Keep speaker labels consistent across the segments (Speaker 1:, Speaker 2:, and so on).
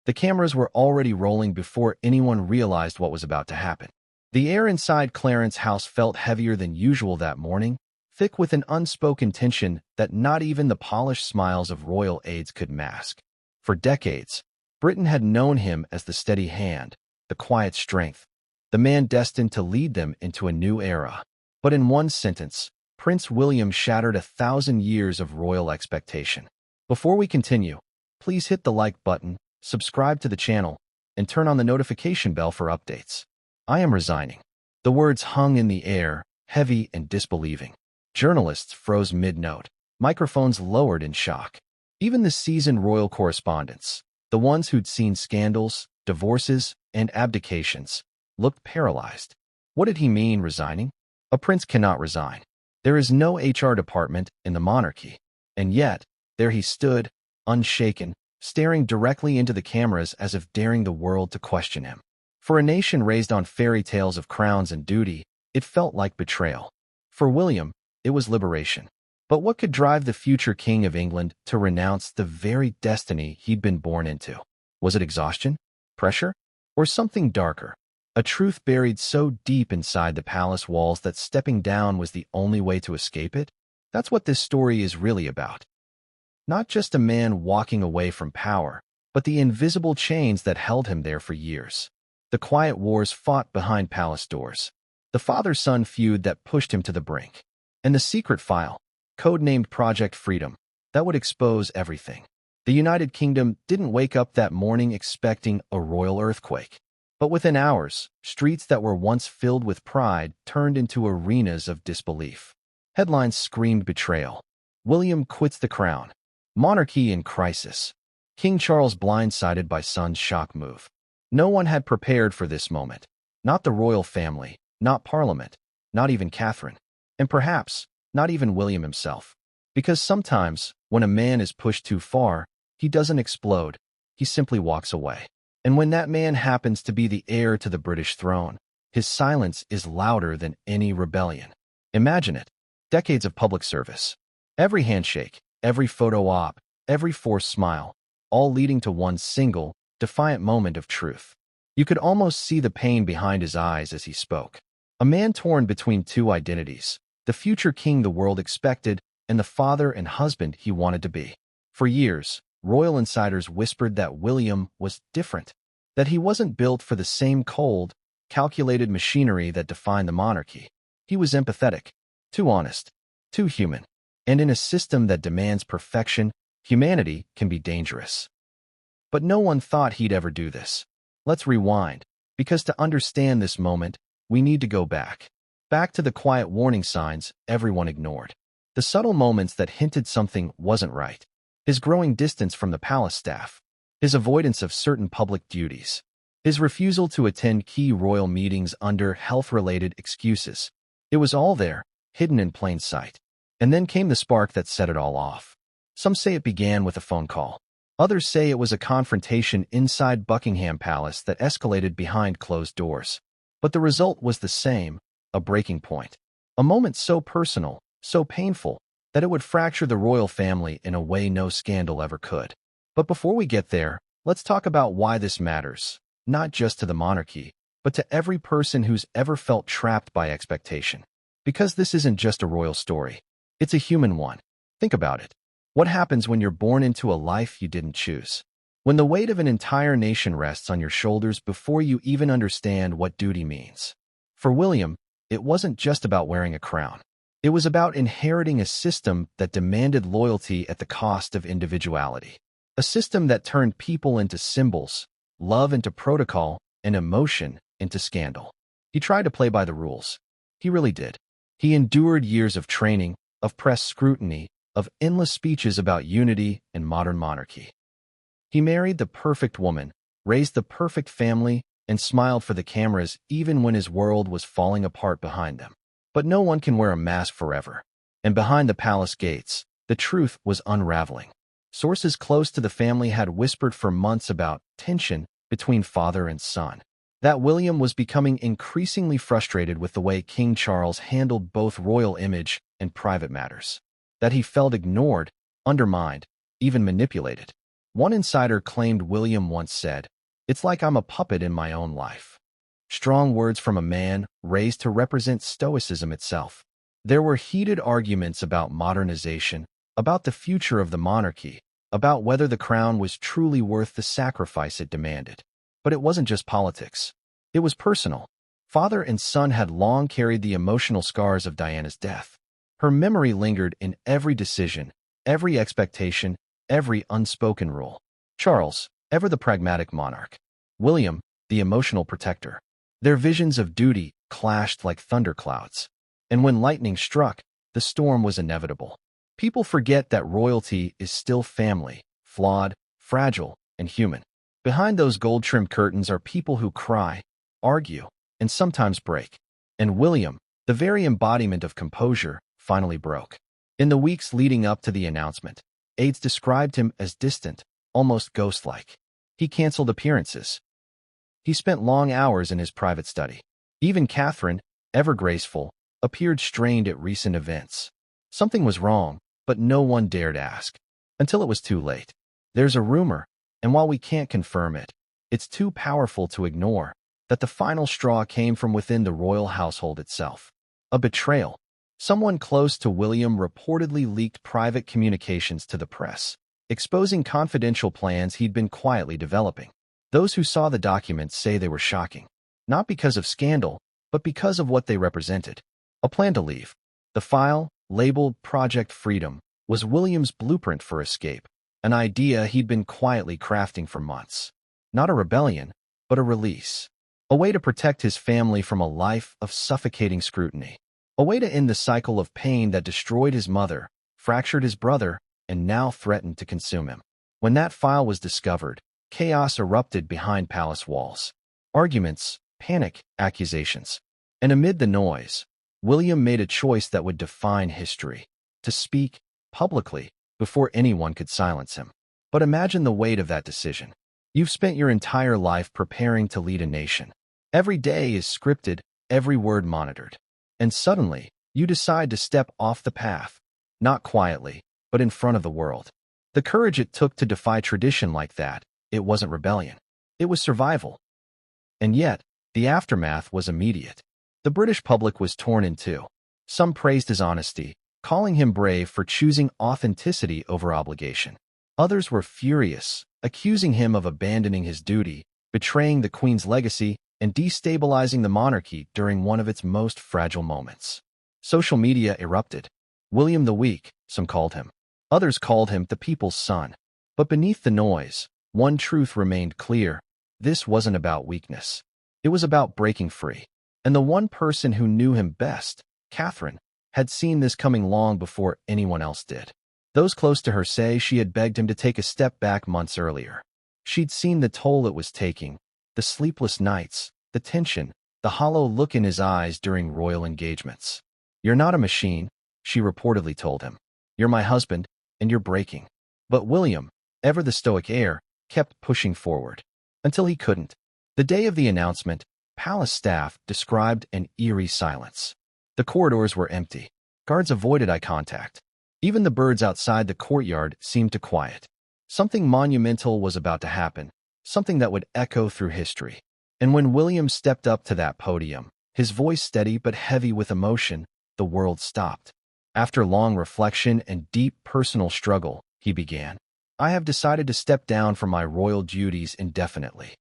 Speaker 1: The cameras were already rolling before anyone realized what was about to happen. The air inside Clarence's house felt heavier than usual that morning, thick with an unspoken tension that not even the polished smiles of royal aides could mask. For decades, Britain had known him as the steady hand, the quiet strength, the man destined to lead them into a new era. But in one sentence, Prince William shattered 1,000 years of royal expectation. Before we continue, please hit the like button, subscribe to the channel, and turn on the notification bell for updates. I am resigning. The words hung in the air, heavy and disbelieving. Journalists froze mid-note, microphones lowered in shock. Even the seasoned royal correspondents, the ones who'd seen scandals, divorces, and abdications, looked paralyzed. What did he mean, resigning? A prince cannot resign. There is no HR department in the monarchy. And yet, there he stood, unshaken, staring directly into the cameras as if daring the world to question him. For a nation raised on fairy tales of crowns and duty, it felt like betrayal. For William, it was liberation. But what could drive the future King of England to renounce the very destiny he'd been born into? Was it exhaustion? Pressure? Or something darker? A truth buried so deep inside the palace walls that stepping down was the only way to escape it? That's what this story is really about. Not just a man walking away from power, but the invisible chains that held him there for years. The quiet wars fought behind palace doors. The father-son feud that pushed him to the brink. And the secret file, codenamed Project Freedom, that would expose everything. The United Kingdom didn't wake up that morning expecting a royal earthquake. But within hours, streets that were once filled with pride turned into arenas of disbelief. Headlines screamed betrayal. William quits the crown. Monarchy in crisis. King Charles blindsided by son's shock move. No one had prepared for this moment. Not the royal family, not Parliament, not even Catherine, and perhaps not even William himself. Because sometimes, when a man is pushed too far, he doesn't explode, he simply walks away. And when that man happens to be the heir to the British throne, his silence is louder than any rebellion. Imagine it. Decades of public service. Every handshake, every photo op, every forced smile, all leading to one single, defiant moment of truth. You could almost see the pain behind his eyes as he spoke. A man torn between two identities, the future king the world expected and the father and husband he wanted to be. For years, royal insiders whispered that William was different, that he wasn't built for the same cold, calculated machinery that defined the monarchy. He was empathetic, too honest, too human. And in a system that demands perfection, humanity can be dangerous. But no one thought he'd ever do this. Let's rewind, because to understand this moment, we need to go back. Back to the quiet warning signs everyone ignored. The subtle moments that hinted something wasn't right. His growing distance from the palace staff. His avoidance of certain public duties. His refusal to attend key royal meetings under health-related excuses. It was all there, hidden in plain sight. And then came the spark that set it all off. Some say it began with a phone call. Others say it was a confrontation inside Buckingham Palace that escalated behind closed doors. But the result was the same, a breaking point. A moment so personal, so painful, that it would fracture the royal family in a way no scandal ever could. But before we get there, let's talk about why this matters, not just to the monarchy, but to every person who's ever felt trapped by expectation. Because this isn't just a royal story. It's a human one. Think about it. What happens when you're born into a life you didn't choose? When the weight of an entire nation rests on your shoulders before you even understand what duty means. For William, it wasn't just about wearing a crown. It was about inheriting a system that demanded loyalty at the cost of individuality. A system that turned people into symbols, love into protocol, and emotion into scandal. He tried to play by the rules. He really did. He endured years of training, of press scrutiny, of endless speeches about unity and modern monarchy. He married the perfect woman, raised the perfect family, and smiled for the cameras even when his world was falling apart behind them. But no one can wear a mask forever. And behind the palace gates, the truth was unraveling. Sources close to the family had whispered for months about tension between father and son. That William was becoming increasingly frustrated with the way King Charles handled both royal image and private matters. That he felt ignored, undermined, even manipulated. One insider claimed William once said, "It's like I'm a puppet in my own life." Strong words from a man raised to represent stoicism itself. There were heated arguments about modernization, about the future of the monarchy, about whether the crown was truly worth the sacrifice it demanded. But it wasn't just politics. It was personal. Father and son had long carried the emotional scars of Diana's death. Her memory lingered in every decision, every expectation, every unspoken rule. Charles, ever the pragmatic monarch. William, the emotional protector. Their visions of duty clashed like thunderclouds. And when lightning struck, the storm was inevitable. People forget that royalty is still family, flawed, fragile, and human. Behind those gold-trimmed curtains are people who cry, argue, and sometimes break. And William, the very embodiment of composure, finally broke. In the weeks leading up to the announcement, aides described him as distant, almost ghost-like. He canceled appearances. He spent long hours in his private study. Even Catherine, ever graceful, appeared strained at recent events. Something was wrong, but no one dared ask. Until it was too late. There's a rumor, and while we can't confirm it, it's too powerful to ignore, that the final straw came from within the royal household itself. A betrayal. Someone close to William reportedly leaked private communications to the press, exposing confidential plans he'd been quietly developing. Those who saw the documents say they were shocking, not because of scandal, but because of what they represented. A plan to leave. The file, labeled Project Freedom, was William's blueprint for escape, an idea he'd been quietly crafting for months. Not a rebellion, but a release. A way to protect his family from a life of suffocating scrutiny. A way to end the cycle of pain that destroyed his mother, fractured his brother, and now threatened to consume him. When that file was discovered, chaos erupted behind palace walls. Arguments, panic, accusations. And amid the noise, William made a choice that would define history: to speak publicly before anyone could silence him. But imagine the weight of that decision. You've spent your entire life preparing to lead a nation. Every day is scripted, every word monitored. And suddenly, you decide to step off the path, not quietly, but in front of the world. The courage it took to defy tradition like that, it wasn't rebellion. It was survival. And yet, the aftermath was immediate. The British public was torn in two. Some praised his honesty, calling him brave for choosing authenticity over obligation. Others were furious, accusing him of abandoning his duty, betraying the Queen's legacy, and destabilizing the monarchy during one of its most fragile moments. Social media erupted. William the Weak, some called him. Others called him the people's son. But beneath the noise, one truth remained clear: this wasn't about weakness. It was about breaking free. And the one person who knew him best, Catherine, had seen this coming long before anyone else did. Those close to her say she had begged him to take a step back months earlier. She'd seen the toll it was taking, the sleepless nights, the tension, the hollow look in his eyes during royal engagements. "You're not a machine," she reportedly told him. "You're my husband, and you're breaking." But William, ever the stoic heir, kept pushing forward. Until he couldn't. The day of the announcement, palace staff described an eerie silence. The corridors were empty. Guards avoided eye contact. Even the birds outside the courtyard seemed to quiet. Something monumental was about to happen, something that would echo through history. And when William stepped up to that podium, his voice steady but heavy with emotion, the world stopped. After long reflection and deep personal struggle, he began, "I have decided to step down from my royal duties indefinitely."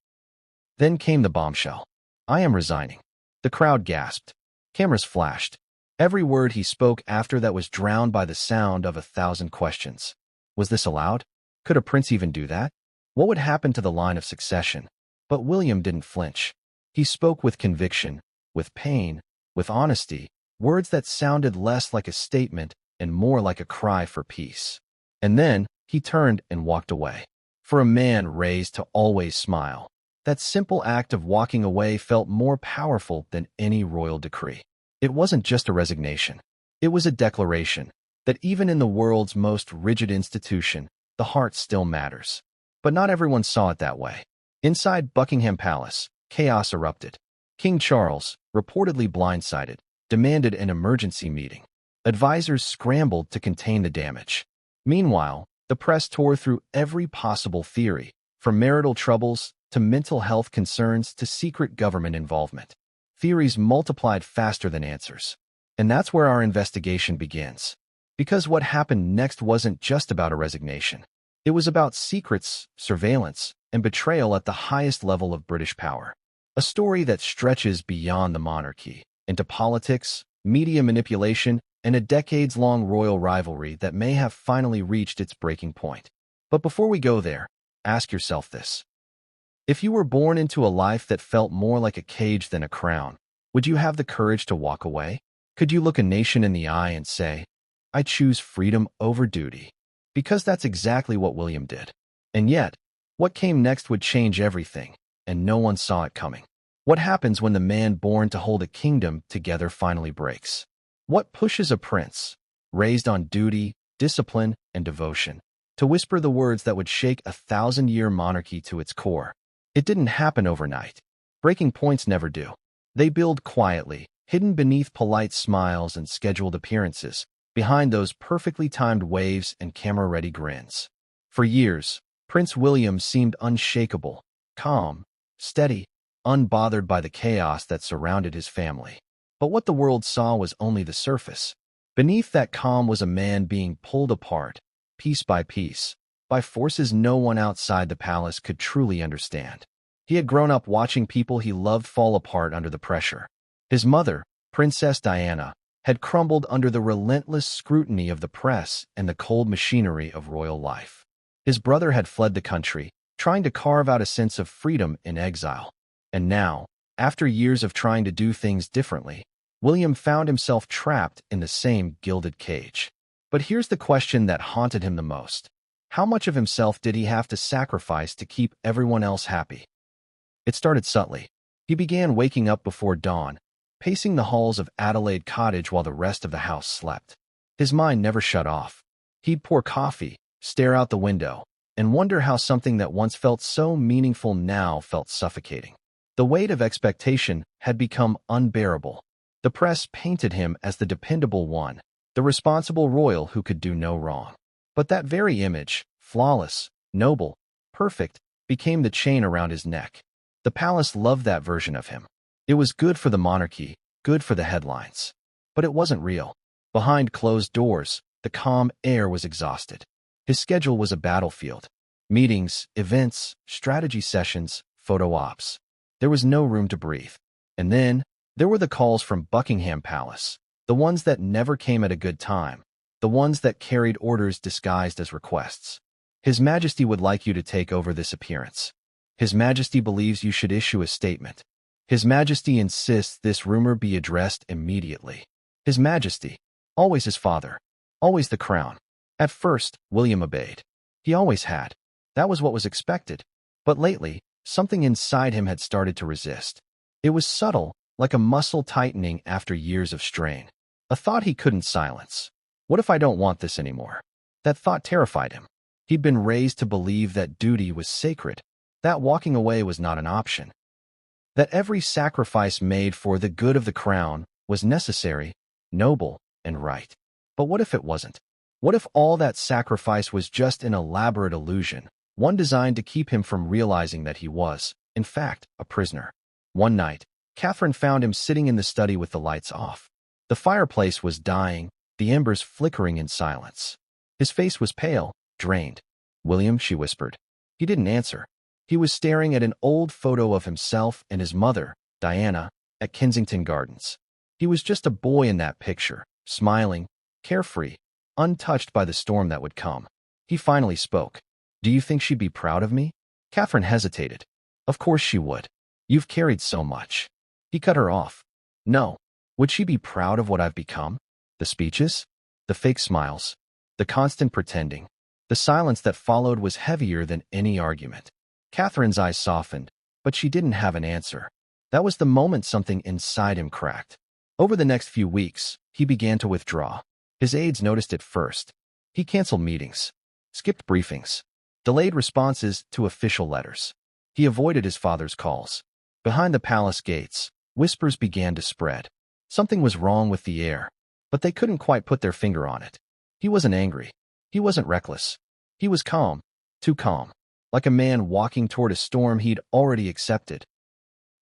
Speaker 1: Then came the bombshell. "I am resigning." The crowd gasped. Cameras flashed. Every word he spoke after that was drowned by the sound of 1,000 questions. Was this allowed? Could a prince even do that? What would happen to the line of succession? But William didn't flinch. He spoke with conviction, with pain, with honesty, words that sounded less like a statement and more like a cry for peace. And then he turned and walked away. For a man raised to always smile, that simple act of walking away felt more powerful than any royal decree. It wasn't just a resignation. It was a declaration that even in the world's most rigid institution, the heart still matters. But not everyone saw it that way. Inside Buckingham Palace, chaos erupted. King Charles, reportedly blindsided, demanded an emergency meeting. Advisors scrambled to contain the damage. Meanwhile, The press tore through every possible theory, from marital troubles to mental health concerns to secret government involvement. Theories multiplied faster than answers. And that's where our investigation begins. Because what happened next wasn't just about a resignation. It was about secrets, surveillance, and betrayal at the highest level of British power. A story that stretches beyond the monarchy, into politics, media manipulation, and a decades-long royal rivalry that may have finally reached its breaking point. But before we go there, ask yourself this. If you were born into a life that felt more like a cage than a crown, would you have the courage to walk away? Could you look a nation in the eye and say, I choose freedom over duty? Because that's exactly what William did. And yet, what came next would change everything, and no one saw it coming. What happens when the man born to hold a kingdom together finally breaks? What pushes a prince, raised on duty, discipline, and devotion, to whisper the words that would shake a 1,000-year monarchy to its core? It didn't happen overnight. Breaking points never do. They build quietly, hidden beneath polite smiles and scheduled appearances, behind those perfectly timed waves and camera-ready grins. For years, Prince William seemed unshakable, calm, steady, unbothered by the chaos that surrounded his family. But what the world saw was only the surface. Beneath that calm was a man being pulled apart, piece by piece, by forces no one outside the palace could truly understand. He had grown up watching people he loved fall apart under the pressure. His mother, Princess Diana, had crumbled under the relentless scrutiny of the press and the cold machinery of royal life. His brother had fled the country, trying to carve out a sense of freedom in exile. And now, after years of trying to do things differently, William found himself trapped in the same gilded cage. But here's the question that haunted him the most. How much of himself did he have to sacrifice to keep everyone else happy? It started subtly. He began waking up before dawn, pacing the halls of Adelaide Cottage while the rest of the house slept. His mind never shut off. He'd pour coffee, stare out the window, and wonder how something that once felt so meaningful now felt suffocating. The weight of expectation had become unbearable. The press painted him as the dependable one, the responsible royal who could do no wrong. But that very image, flawless, noble, perfect, became the chain around his neck. The palace loved that version of him. It was good for the monarchy, good for the headlines. But it wasn't real. Behind closed doors, the calm air was exhausted. His schedule was a battlefield. Meetings, events, strategy sessions, photo ops. There was no room to breathe. And then, there were the calls from Buckingham Palace, the ones that never came at a good time, the ones that carried orders disguised as requests. His Majesty would like you to take over this appearance. His Majesty believes you should issue a statement. His Majesty insists this rumor be addressed immediately. His Majesty, always his father, always the crown. At first, William obeyed. He always had. That was what was expected. But lately, something inside him had started to resist. It was subtle, like a muscle tightening after years of strain. A thought he couldn't silence. What if I don't want this anymore? That thought terrified him. He'd been raised to believe that duty was sacred, that walking away was not an option, that every sacrifice made for the good of the crown was necessary, noble, and right. But what if it wasn't? What if all that sacrifice was just an elaborate illusion, one designed to keep him from realizing that he was, in fact, a prisoner? One night, Catherine found him sitting in the study with the lights off. The fireplace was dying, the embers flickering in silence. His face was pale, drained. "William," she whispered. He didn't answer. He was staring at an old photo of himself and his mother, Diana, at Kensington Gardens. He was just a boy in that picture, smiling, carefree, untouched by the storm that would come. He finally spoke. "Do you think she'd be proud of me?" Catherine hesitated. "Of course she would. You've carried so much." He cut her off. "No. Would she be proud of what I've become? The speeches? The fake smiles? The constant pretending? The silence that followed was heavier than any argument." Catherine's eyes softened, but she didn't have an answer. That was the moment something inside him cracked. Over the next few weeks, he began to withdraw. His aides noticed it first. He canceled meetings, skipped briefings, delayed responses to official letters. He avoided his father's calls. Behind the palace gates, whispers began to spread. Something was wrong with the air, but they couldn't quite put their finger on it. He wasn't angry. He wasn't reckless. He was calm, too calm, like a man walking toward a storm he'd already accepted.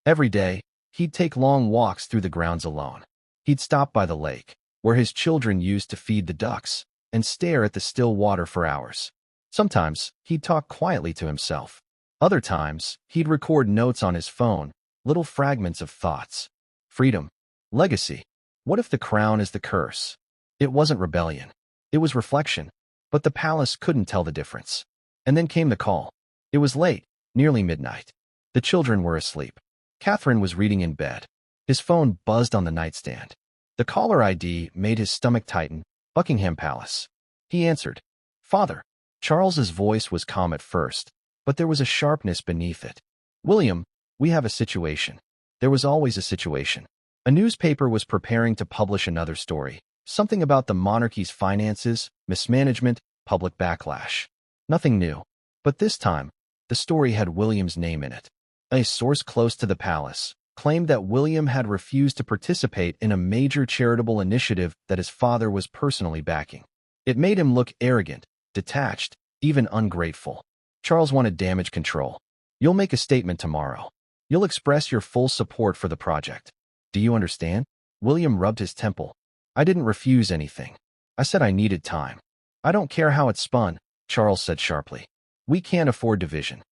Speaker 1: Every day, he'd take long walks through the grounds alone. He'd stop by the lake, where his children used to feed the ducks, and stare at the still water for hours. Sometimes, he'd talk quietly to himself. Other times, he'd record notes on his phone, little fragments of thoughts. Freedom. Legacy. What if the crown is the curse? It wasn't rebellion. It was reflection. But the palace couldn't tell the difference. And then came the call. It was late, nearly midnight. The children were asleep. Catherine was reading in bed. His phone buzzed on the nightstand. The caller ID made his stomach tighten. Buckingham Palace. He answered. Father. Charles's voice was calm at first, but there was a sharpness beneath it. William, we have a situation. There was always a situation. A newspaper was preparing to publish another story. Something about the monarchy's finances, mismanagement, public backlash. Nothing new. But this time, the story had William's name in it. A source close to the palace claimed that William had refused to participate in a major charitable initiative that his father was personally backing. It made him look arrogant, detached, even ungrateful. Charles wanted damage control. You'll make a statement tomorrow. You'll express your full support for the project. Do you understand? William rubbed his temple. I didn't refuse anything. I said I needed time. I don't care how it's spun, Charles said sharply. We can't afford division.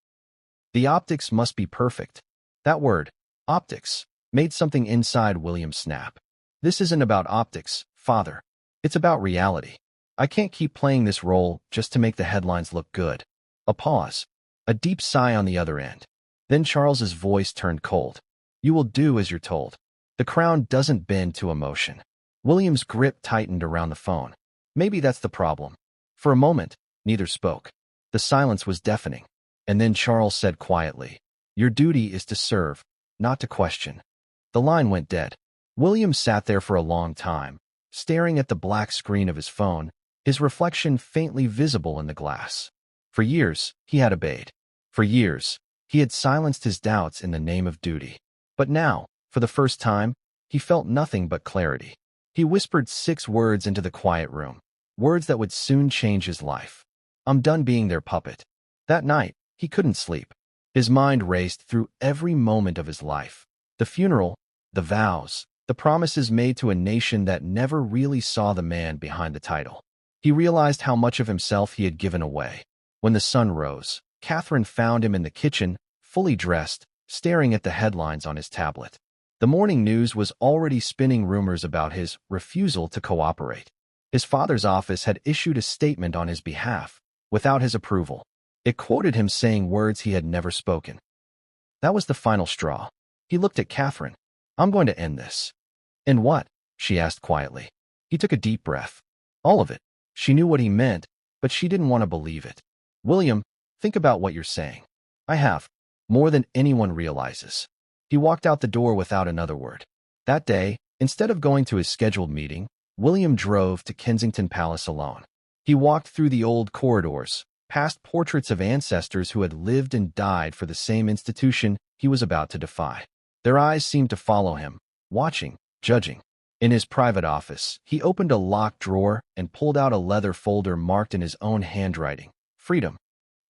Speaker 1: The optics must be perfect. That word, optics, made something inside William snap. This isn't about optics, father. It's about reality. I can't keep playing this role just to make the headlines look good. A pause. A deep sigh on the other end. Then Charles's voice turned cold. You will do as you're told. The crown doesn't bend to emotion. William's grip tightened around the phone. Maybe that's the problem. For a moment, neither spoke. The silence was deafening. And then Charles said quietly, your duty is to serve, not to question. The line went dead. William sat there for a long time, staring at the black screen of his phone, his reflection faintly visible in the glass. For years, he had obeyed. For years, he had silenced his doubts in the name of duty. But now, for the first time, he felt nothing but clarity. He whispered 6 words into the quiet room, words that would soon change his life. I'm done being their puppet. That night, he couldn't sleep. His mind raced through every moment of his life. The funeral, the vows, the promises made to a nation that never really saw the man behind the title. He realized how much of himself he had given away. When the sun rose, Catherine found him in the kitchen, fully dressed, staring at the headlines on his tablet. The morning news was already spinning rumors about his refusal to cooperate. His father's office had issued a statement on his behalf, without his approval. It quoted him saying words he had never spoken. That was the final straw. He looked at Catherine. I'm going to end this. And what? She asked quietly. He took a deep breath. All of it. She knew what he meant, but she didn't want to believe it. William, think about what you're saying. I have. More than anyone realizes. He walked out the door without another word. That day, instead of going to his scheduled meeting, William drove to Kensington Palace alone. He walked through the old corridors, past portraits of ancestors who had lived and died for the same institution he was about to defy. Their eyes seemed to follow him, watching, judging. In his private office, he opened a locked drawer and pulled out a leather folder marked in his own handwriting, Freedom.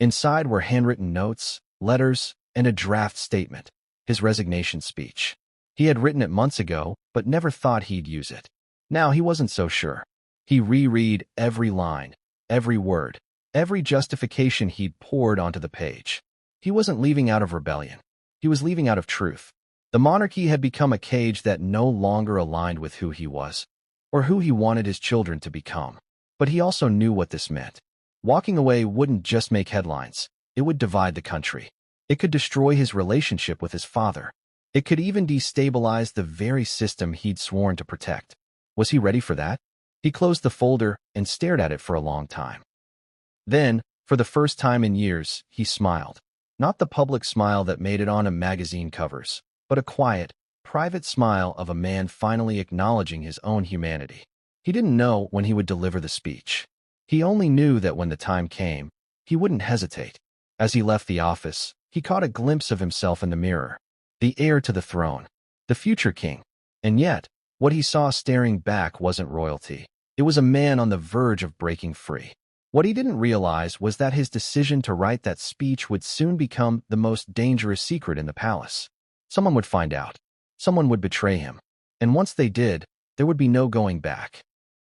Speaker 1: Inside were handwritten notes, letters, and a draft statement, his resignation speech. He had written it months ago, but never thought he'd use it. Now he wasn't so sure. He reread every line, every word, every justification he'd poured onto the page. He wasn't leaving out of rebellion. He was leaving out of truth. The monarchy had become a cage that no longer aligned with who he was, or who he wanted his children to become. But he also knew what this meant. Walking away wouldn't just make headlines. It would divide the country. It could destroy his relationship with his father. It could even destabilize the very system he'd sworn to protect. Was he ready for that? He closed the folder and stared at it for a long time. Then, for the first time in years, he smiled. Not the public smile that made it on magazine covers, but a quiet, private smile of a man finally acknowledging his own humanity. He didn't know when he would deliver the speech. He only knew that when the time came, he wouldn't hesitate. As he left the office, he caught a glimpse of himself in the mirror. The heir to the throne. The future king. And yet, what he saw staring back wasn't royalty. It was a man on the verge of breaking free. What he didn't realize was that his decision to write that speech would soon become the most dangerous secret in the palace. Someone would find out. Someone would betray him. And once they did, there would be no going back.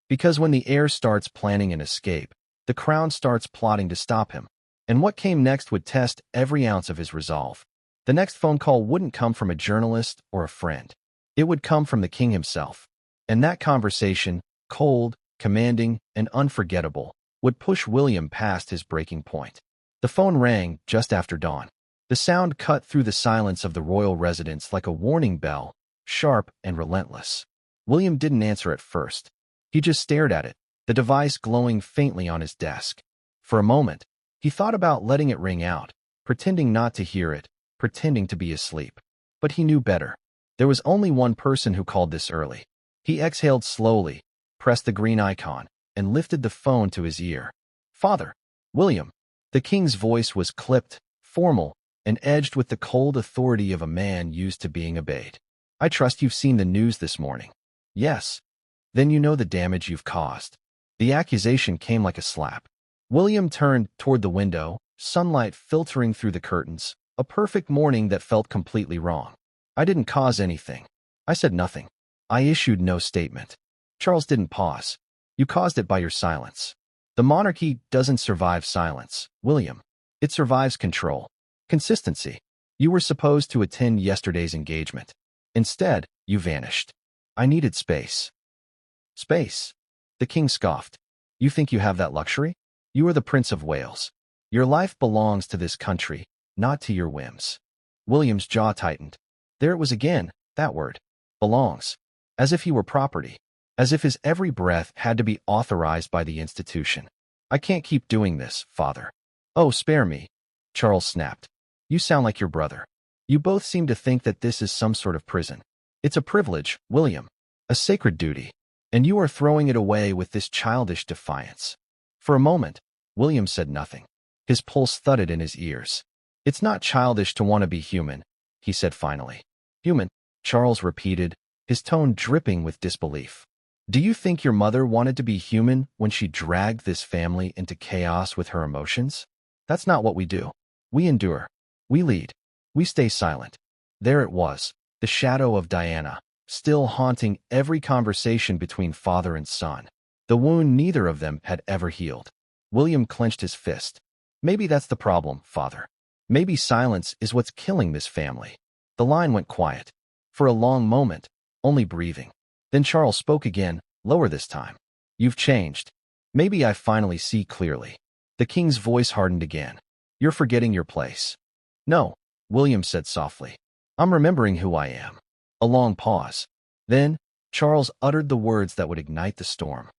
Speaker 1: Because when the heir starts planning an escape, the crown starts plotting to stop him. And what came next would test every ounce of his resolve. The next phone call wouldn't come from a journalist or a friend. It would come from the king himself. And that conversation, cold, commanding, and unforgettable, would push William past his breaking point. The phone rang just after dawn. The sound cut through the silence of the royal residence like a warning bell, sharp and relentless. William didn't answer at first. He just stared at it, the device glowing faintly on his desk. For a moment, he thought about letting it ring out, pretending not to hear it, pretending to be asleep. But he knew better. There was only one person who called this early. He exhaled slowly, pressed the green icon, and lifted the phone to his ear. "Father." "William." The king's voice was clipped, formal, and edged with the cold authority of a man used to being obeyed. "I trust you've seen the news this morning." "Yes." "Then you know the damage you've caused." The accusation came like a slap. William turned toward the window, sunlight filtering through the curtains, a perfect morning that felt completely wrong. "I didn't cause anything. I said nothing. I issued no statement." Charles didn't pause. "You caused it by your silence." "The monarchy doesn't survive silence, William. It survives control. Consistency. You were supposed to attend yesterday's engagement. Instead, you vanished. I needed space." "Space?" The king scoffed. "You think you have that luxury? You are the Prince of Wales. Your life belongs to this country, not to your whims." William's jaw tightened. There it was again, that word. Belongs. As if he were property. As if his every breath had to be authorized by the institution. "I can't keep doing this, father." "Oh, spare me," Charles snapped. "You sound like your brother. You both seem to think that this is some sort of prison. It's a privilege, William. A sacred duty. And you are throwing it away with this childish defiance." For a moment, William said nothing. His pulse thudded in his ears. "It's not childish to want to be human," he said finally. "Human," Charles repeated, his tone dripping with disbelief. "Do you think your mother wanted to be human when she dragged this family into chaos with her emotions? That's not what we do. We endure. We lead. We stay silent." There it was, the shadow of Diana, still haunting every conversation between father and son. The wound neither of them had ever healed. William clenched his fist. "Maybe that's the problem, father. Maybe silence is what's killing this family." The line went quiet. For a long moment, only breathing. Then Charles spoke again, lower this time. "You've changed. Maybe I finally see clearly." The king's voice hardened again. "You're forgetting your place." "No," William said softly. "I'm remembering who I am." A long pause. Then, Charles uttered the words that would ignite the storm.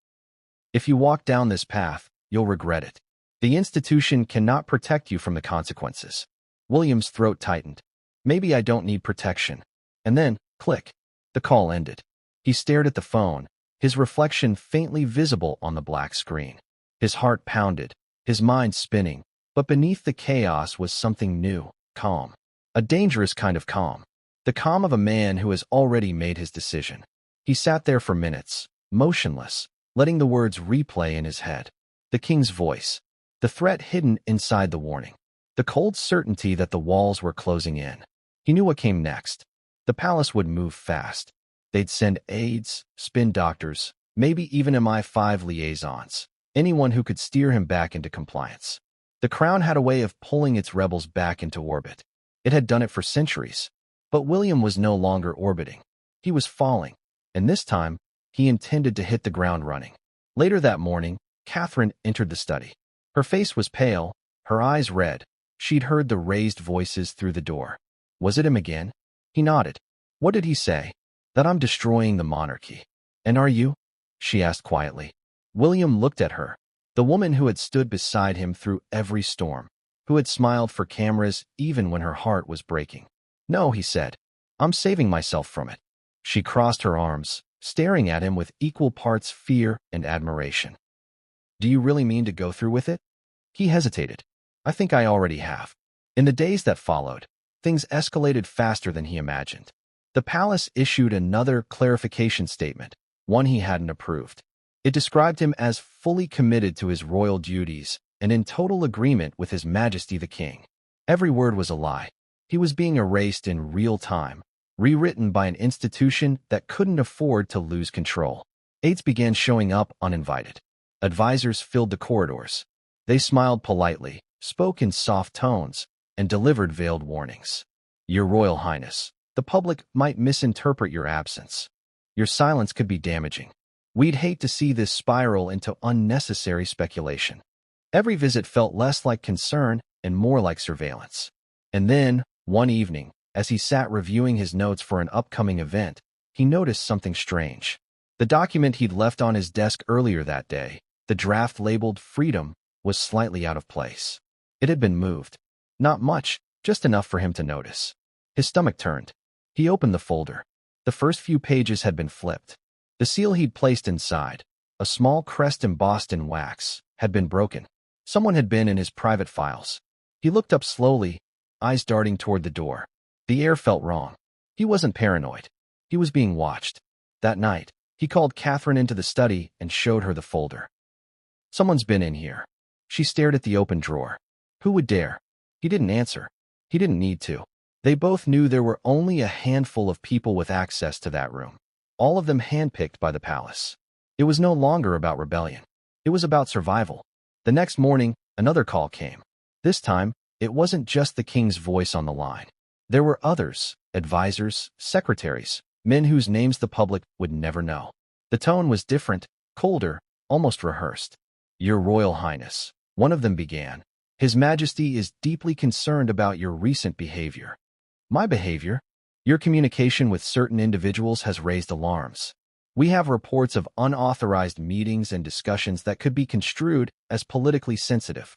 Speaker 1: "If you walk down this path, you'll regret it. The institution cannot protect you from the consequences." William's throat tightened. "Maybe I don't need protection." And then, click, the call ended. He stared at the phone, his reflection faintly visible on the black screen. His heart pounded, his mind spinning, but beneath the chaos was something new, calm. A dangerous kind of calm. The calm of a man who has already made his decision. He sat there for minutes, motionless, letting the words replay in his head. The king's voice. The threat hidden inside the warning. The cold certainty that the walls were closing in. He knew what came next. The palace would move fast. They'd send aides, spin doctors, maybe even MI5 liaisons, anyone who could steer him back into compliance. The crown had a way of pulling its rebels back into orbit. It had done it for centuries. But William was no longer orbiting. He was falling, and this time, he intended to hit the ground running. Later that morning, Catherine entered the study. Her face was pale, her eyes red. She'd heard the raised voices through the door. Was it him again? He nodded. "What did he say?" "That I'm destroying the monarchy." "And are you?" she asked quietly. William looked at her, the woman who had stood beside him through every storm, who had smiled for cameras even when her heart was breaking. "No," he said. "I'm saving myself from it." She crossed her arms, staring at him with equal parts fear and admiration. "Do you really mean to go through with it?" He hesitated. "I think I already have." In the days that followed, things escalated faster than he imagined. The palace issued another clarification statement, one he hadn't approved. It described him as fully committed to his royal duties and in total agreement with His Majesty the King. Every word was a lie. He was being erased in real time, rewritten by an institution that couldn't afford to lose control. Aides began showing up uninvited. Advisors filled the corridors. They smiled politely, spoke in soft tones, and delivered veiled warnings. Your Royal Highness, the public might misinterpret your absence. Your silence could be damaging. We'd hate to see this spiral into unnecessary speculation. Every visit felt less like concern and more like surveillance. And then, one evening, as he sat reviewing his notes for an upcoming event, he noticed something strange. The document he'd left on his desk earlier that day, the draft labeled Freedom, was slightly out of place. It had been moved. Not much, just enough for him to notice. His stomach turned. He opened the folder. The first few pages had been flipped. The seal he'd placed inside, a small crest embossed in wax, had been broken. Someone had been in his private files. He looked up slowly, eyes darting toward the door. The air felt wrong. He wasn't paranoid. He was being watched. That night, he called Catherine into the study and showed her the folder. Someone's been in here. She stared at the open drawer. Who would dare? He didn't answer. He didn't need to. They both knew there were only a handful of people with access to that room. All of them handpicked by the palace. It was no longer about rebellion. It was about survival. The next morning, another call came. This time, it wasn't just the king's voice on the line. There were others, advisors, secretaries, men whose names the public would never know. The tone was different, colder, almost rehearsed. Your Royal Highness, one of them began. His Majesty is deeply concerned about your recent behavior. My behavior? Your communication with certain individuals has raised alarms. We have reports of unauthorized meetings and discussions that could be construed as politically sensitive.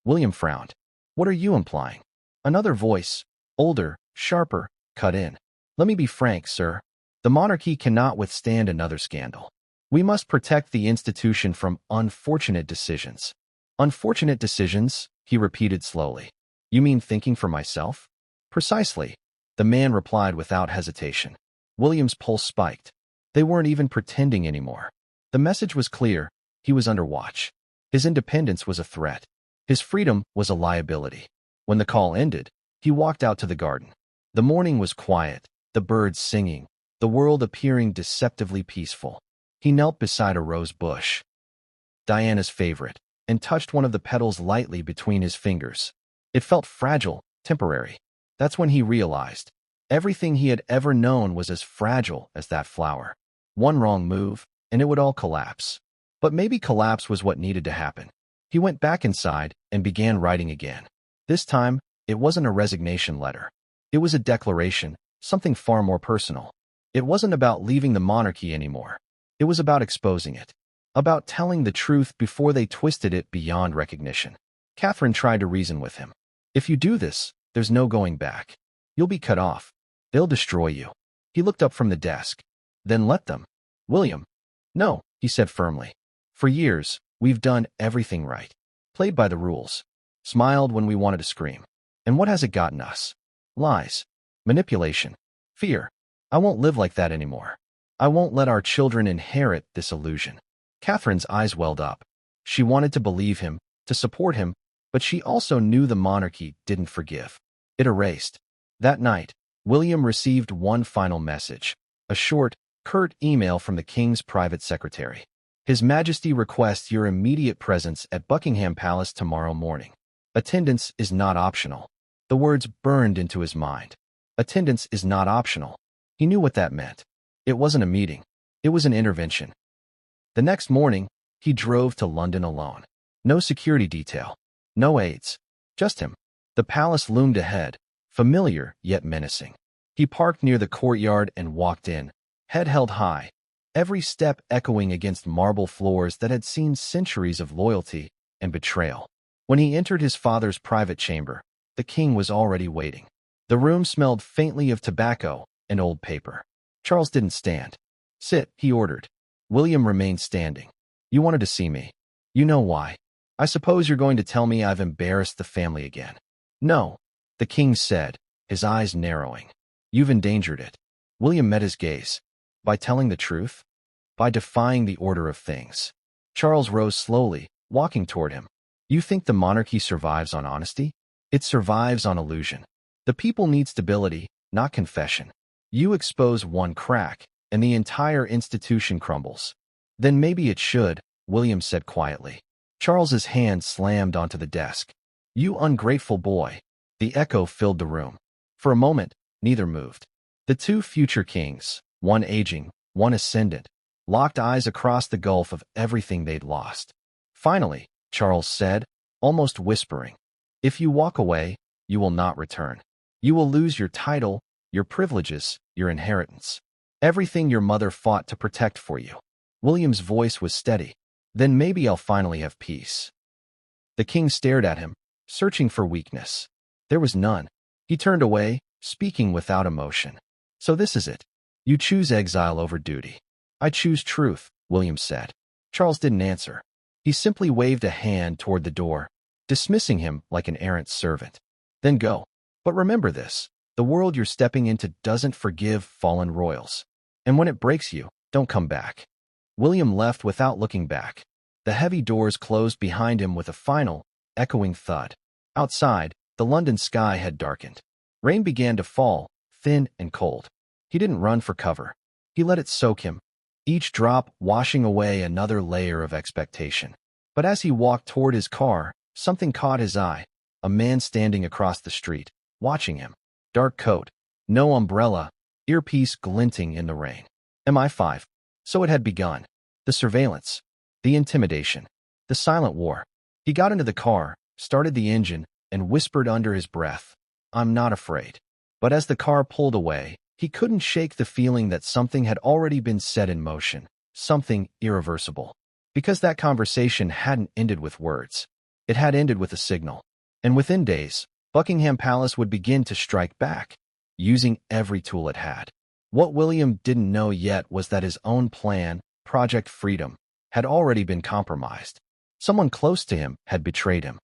Speaker 1: William frowned. What are you implying? Another voice, older, sharper, cut in. Let me be frank, sir. The monarchy cannot withstand another scandal. We must protect the institution from unfortunate decisions. Unfortunate decisions, he repeated slowly. You mean thinking for myself? Precisely. The man replied without hesitation. William's pulse spiked. They weren't even pretending anymore. The message was clear. He was under watch. His independence was a threat. His freedom was a liability. When the call ended, he walked out to the garden. The morning was quiet, the birds singing, the world appearing deceptively peaceful. He knelt beside a rose bush, Diana's favorite, and touched one of the petals lightly between his fingers. It felt fragile, temporary. That's when he realized everything he had ever known was as fragile as that flower. One wrong move, and it would all collapse. But maybe collapse was what needed to happen. He went back inside and began writing again. This time, it wasn't a resignation letter. It was a declaration, something far more personal. It wasn't about leaving the monarchy anymore. It was about exposing it. About telling the truth before they twisted it beyond recognition. Catherine tried to reason with him. If you do this, there's no going back. You'll be cut off. They'll destroy you. He looked up from the desk. Then let them. William. No, he said firmly. For years, we've done everything right. Played by the rules. Smiled when we wanted to scream. And what has it gotten us? Lies. Manipulation. Fear. I won't live like that anymore. I won't let our children inherit this illusion. Catherine's eyes welled up. She wanted to believe him, to support him, but she also knew the monarchy didn't forgive. It erased. That night, William received one final message. A short, curt email from the king's private secretary. His Majesty requests your immediate presence at Buckingham Palace tomorrow morning. Attendance is not optional. The words burned into his mind. Attendance is not optional. He knew what that meant. It wasn't a meeting. It was an intervention. The next morning, he drove to London alone. No security detail. No aides. Just him. The palace loomed ahead, familiar yet menacing. He parked near the courtyard and walked in, head held high, every step echoing against marble floors that had seen centuries of loyalty and betrayal. When he entered his father's private chamber, the king was already waiting. The room smelled faintly of tobacco and old paper. Charles didn't stand. Sit, he ordered. William remained standing. You wanted to see me. You know why. I suppose you're going to tell me I've embarrassed the family again. No, the king said, his eyes narrowing. You've endangered it. William met his gaze. By telling the truth? by defying the order of things. Charles rose slowly, walking toward him. You think the monarchy survives on honesty? It survives on illusion. The people need stability, not confession. You expose one crack, and the entire institution crumbles. Then maybe it should, William said quietly. Charles's hand slammed onto the desk. You ungrateful boy. The echo filled the room. For a moment, neither moved. The two future kings, one aging, one ascendant, locked eyes across the gulf of everything they'd lost. Finally, Charles said, almost whispering, if you walk away, you will not return. You will lose your title, your privileges, your inheritance. Everything your mother fought to protect for you. William's voice was steady. Then maybe I'll finally have peace. The king stared at him, searching for weakness. There was none. He turned away, speaking without emotion. So this is it. You choose exile over duty. I choose truth, William said. Charles didn't answer. He simply waved a hand toward the door, dismissing him like an errant servant. Then go. But remember this, the world you're stepping into doesn't forgive fallen royals. And when it breaks you, don't come back. William left without looking back. The heavy doors closed behind him with a final, echoing thud. Outside, the London sky had darkened. Rain began to fall, thin and cold. He didn't run for cover. He let it soak him, each drop washing away another layer of expectation. But as he walked toward his car, something caught his eye. A man standing across the street, watching him. Dark coat, no umbrella, earpiece glinting in the rain. MI5. So it had begun. The surveillance, the intimidation, the silent war. He got into the car, started the engine, and whispered under his breath, I'm not afraid. But as the car pulled away, he couldn't shake the feeling that something had already been set in motion, something irreversible. Because that conversation hadn't ended with words. It had ended with a signal. And within days, Buckingham Palace would begin to strike back, using every tool it had. What William didn't know yet was that his own plan, Project Freedom, had already been compromised. Someone close to him had betrayed him.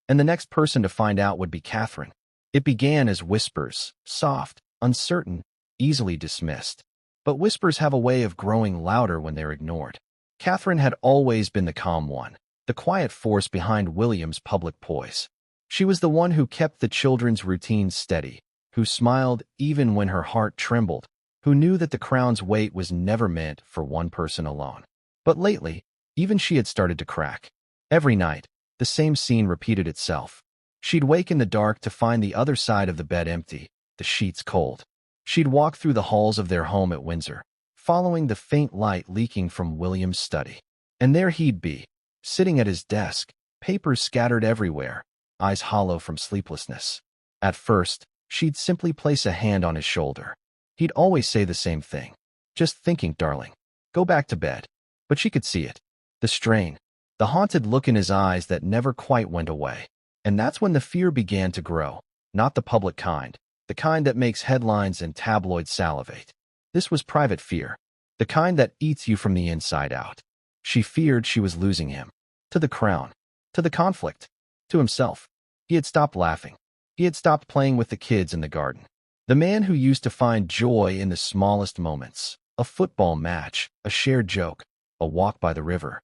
Speaker 1: And the next person to find out would be Catherine. It began as whispers, soft, uncertain, easily dismissed. But whispers have a way of growing louder when they're ignored. Catherine had always been the calm one, the quiet force behind William's public poise. She was the one who kept the children's routines steady, who smiled even when her heart trembled, who knew that the crown's weight was never meant for one person alone. But lately, even she had started to crack. Every night, the same scene repeated itself. She'd wake in the dark to find the other side of the bed empty, the sheets cold. She'd walk through the halls of their home at Windsor, following the faint light leaking from William's study. And there he'd be, sitting at his desk, papers scattered everywhere, eyes hollow from sleeplessness. At first, she'd simply place a hand on his shoulder. He'd always say the same thing. Just thinking, darling. Go back to bed. But she could see it. The strain. The haunted look in his eyes that never quite went away. And that's when the fear began to grow. Not the public kind. The kind that makes headlines and tabloids salivate. This was private fear. The kind that eats you from the inside out. She feared she was losing him. To the crown. To the conflict. To himself. He had stopped laughing. He had stopped playing with the kids in the garden. The man who used to find joy in the smallest moments, a football match, a shared joke, a walk by the river,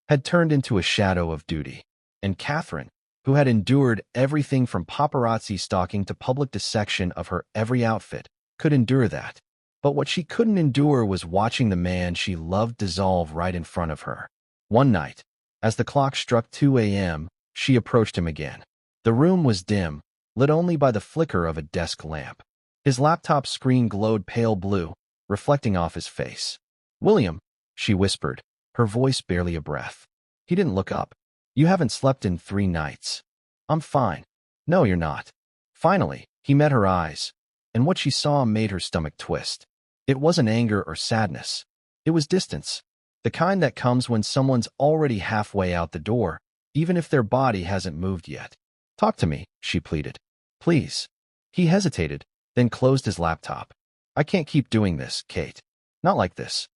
Speaker 1: had turned into a shadow of duty. And Catherine, who had endured everything from paparazzi stalking to public dissection of her every outfit, could endure that. But what she couldn't endure was watching the man she loved dissolve right in front of her. One night, as the clock struck 2 a.m., she approached him again. The room was dim, lit only by the flicker of a desk lamp. His laptop screen glowed pale blue, reflecting off his face. William, she whispered, her voice barely a breath. He didn't look up. You haven't slept in 3 nights. I'm fine. No, you're not. Finally, he met her eyes, and what she saw made her stomach twist. It wasn't anger or sadness. It was distance. The kind that comes when someone's already halfway out the door, even if their body hasn't moved yet. Talk to me, she pleaded. Please. He hesitated, then closed his laptop. I can't keep doing this, Kate. Not like this.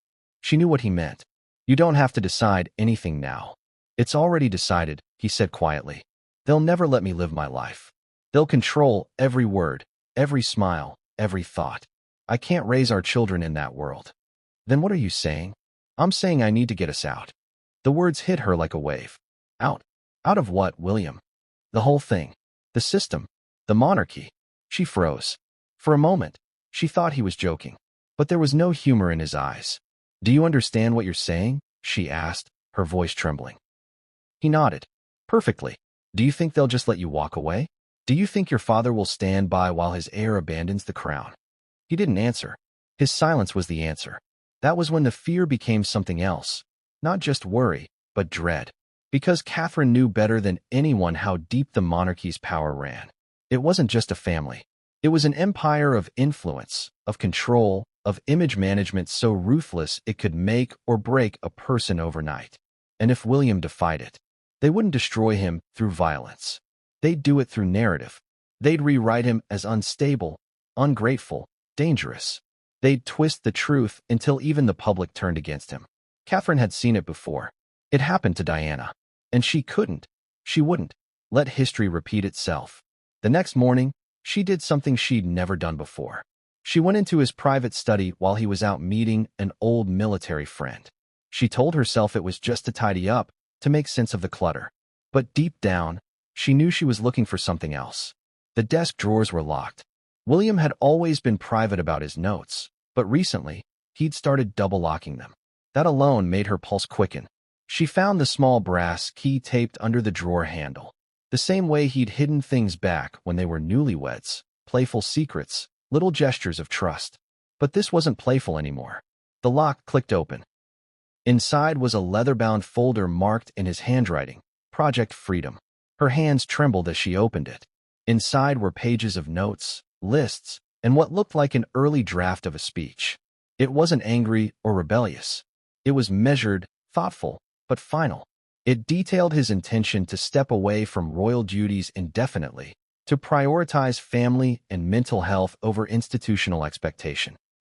Speaker 1: She knew what he meant. You don't have to decide anything now. It's already decided, he said quietly. They'll never let me live my life. They'll control every word, every smile, every thought. I can't raise our children in that world. Then what are you saying? I'm saying I need to get us out. The words hit her like a wave. Out? Out of what, William? The whole thing. The system. The monarchy. She froze. For a moment, she thought he was joking. But there was no humor in his eyes. Do you understand what you're saying? She asked, her voice trembling. He nodded. Perfectly. Do you think they'll just let you walk away? Do you think your father will stand by while his heir abandons the crown? He didn't answer. His silence was the answer. That was when the fear became something else. Not just worry, but dread. Because Catherine knew better than anyone how deep the monarchy's power ran. It wasn't just a family. It was an empire of influence, of control, of image management so ruthless it could make or break a person overnight. And if William defied it, they wouldn't destroy him through violence. They'd do it through narrative. They'd rewrite him as unstable, ungrateful, dangerous. They'd twist the truth until even the public turned against him. Catherine had seen it before. It happened to Diana. And she wouldn't, let history repeat itself. The next morning, she did something she'd never done before. She went into his private study while he was out meeting an old military friend. She told herself it was just to tidy up, to make sense of the clutter. But deep down, she knew she was looking for something else. The desk drawers were locked. William had always been private about his notes, but recently, he'd started double-locking them. That alone made her pulse quicken. She found the small brass key taped under the drawer handle. The same way he'd hidden things back when they were newlyweds, playful secrets, little gestures of trust. But this wasn't playful anymore. The lock clicked open. Inside was a leather-bound folder marked in his handwriting, Project Freedom. Her hands trembled as she opened it. Inside were pages of notes, lists, and what looked like an early draft of a speech. It wasn't angry or rebellious. It was measured, thoughtful, but final. It detailed his intention to step away from royal duties indefinitely, to prioritize family and mental health over institutional expectation.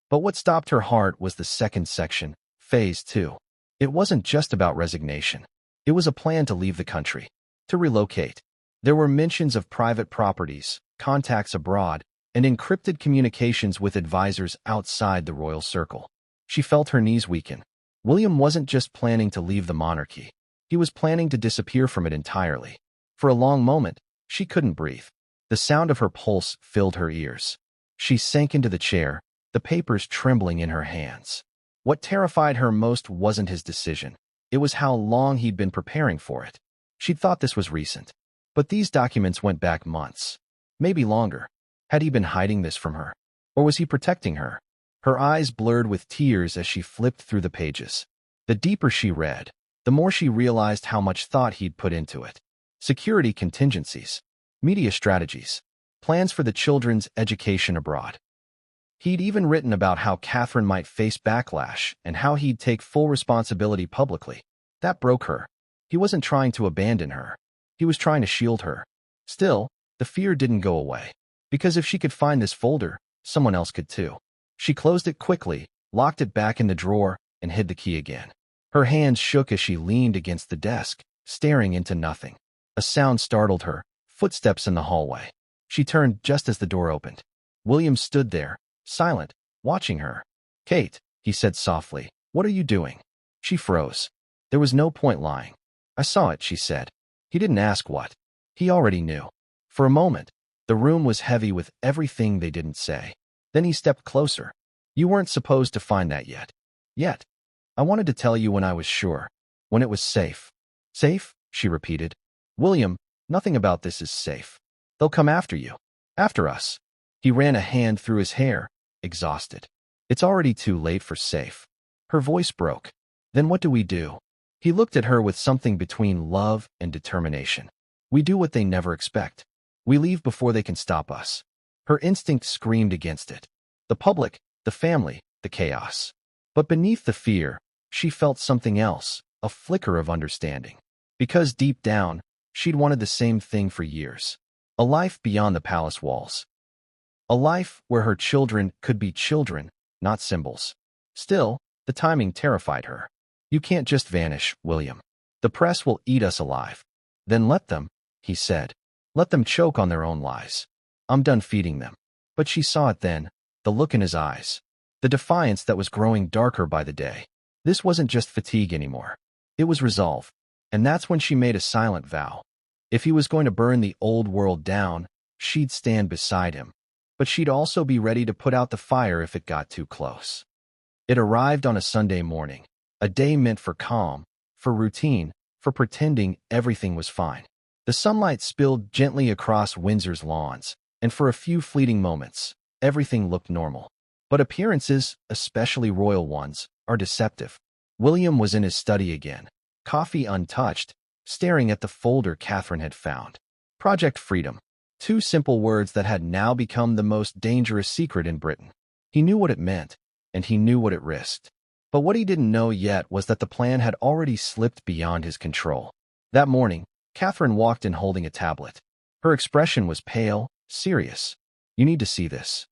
Speaker 1: But what stopped her heart was the second section, Phase 2. It wasn't just about resignation. It was a plan to leave the country, to relocate. There were mentions of private properties, contacts abroad, and encrypted communications with advisors outside the royal circle. She felt her knees weaken. William wasn't just planning to leave the monarchy. He was planning to disappear from it entirely. For a long moment, she couldn't breathe. The sound of her pulse filled her ears. She sank into the chair, the papers trembling in her hands. What terrified her most wasn't his decision. It was how long he'd been preparing for it. She'd thought this was recent. But these documents went back months. Maybe longer. Had he been hiding this from her? Or was he protecting her? Her eyes blurred with tears as she flipped through the pages. The deeper she read, the more she realized how much thought he'd put into it. Security contingencies, media strategies, plans for the children's education abroad. He'd even written about how Catherine might face backlash and how he'd take full responsibility publicly. That broke her. He wasn't trying to abandon her. He was trying to shield her. Still, the fear didn't go away. Because if she could find this folder, someone else could too. She closed it quickly, locked it back in the drawer, and hid the key again. Her hands shook as she leaned against the desk, staring into nothing. A sound startled her, footsteps in the hallway. She turned just as the door opened. William stood there, silent, watching her. "Kate," he said softly, "what are you doing?" She froze. There was no point lying. "I saw it," she said. He didn't ask what. He already knew. For a moment, the room was heavy with everything they didn't say. Then he stepped closer. "You weren't supposed to find that yet. Yet. I wanted to tell you when I was sure. When it was safe." "Safe?" she repeated. "William, nothing about this is safe. They'll come after you. After us." He ran a hand through his hair, exhausted. "It's already too late for safe." Her voice broke. "Then what do we do?" He looked at her with something between love and determination. "We do what they never expect. We leave before they can stop us." Her instinct screamed against it. The public, the family, the chaos. But beneath the fear, she felt something else, a flicker of understanding. Because deep down, she'd wanted the same thing for years. A life beyond the palace walls. A life where her children could be children, not symbols. Still, the timing terrified her. "You can't just vanish, William. The press will eat us alive." "Then let them," he said. "Let them choke on their own lies. I'm done feeding them." But she saw it then, the look in his eyes. The defiance that was growing darker by the day. This wasn't just fatigue anymore. It was resolve. And that's when she made a silent vow. If he was going to burn the old world down, she'd stand beside him. But she'd also be ready to put out the fire if it got too close. It arrived on a Sunday morning, a day meant for calm, for routine, for pretending everything was fine. The sunlight spilled gently across Windsor's lawns, and for a few fleeting moments, everything looked normal. But appearances, especially royal ones, are deceptive. William was in his study again, coffee untouched, staring at the folder Catherine had found. Project Freedom. 2 simple words that had now become the most dangerous secret in Britain. He knew what it meant, and he knew what it risked. But what he didn't know yet was that the plan had already slipped beyond his control. That morning, Catherine walked in holding a tablet. Her expression was pale, serious. "You need to see this."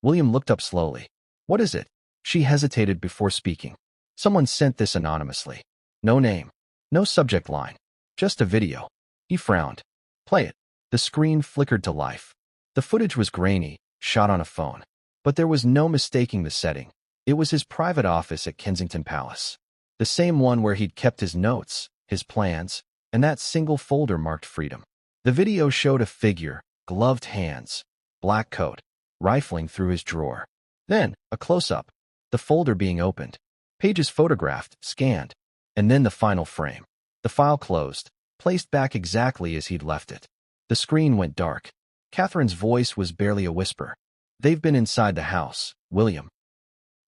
Speaker 1: William looked up slowly. "What is it?" She hesitated before speaking. "Someone sent this anonymously. No name, no subject line, just a video." He frowned. "Play it." The screen flickered to life. The footage was grainy, shot on a phone. But there was no mistaking the setting. It was his private office at Kensington Palace. The same one where he'd kept his notes, his plans, and that single folder marked Freedom. The video showed a figure, gloved hands, black coat, rifling through his drawer. Then, a close-up, the folder being opened, pages photographed, scanned, and then the final frame. The file closed, placed back exactly as he'd left it. The screen went dark. Catherine's voice was barely a whisper. "They've been inside the house, William."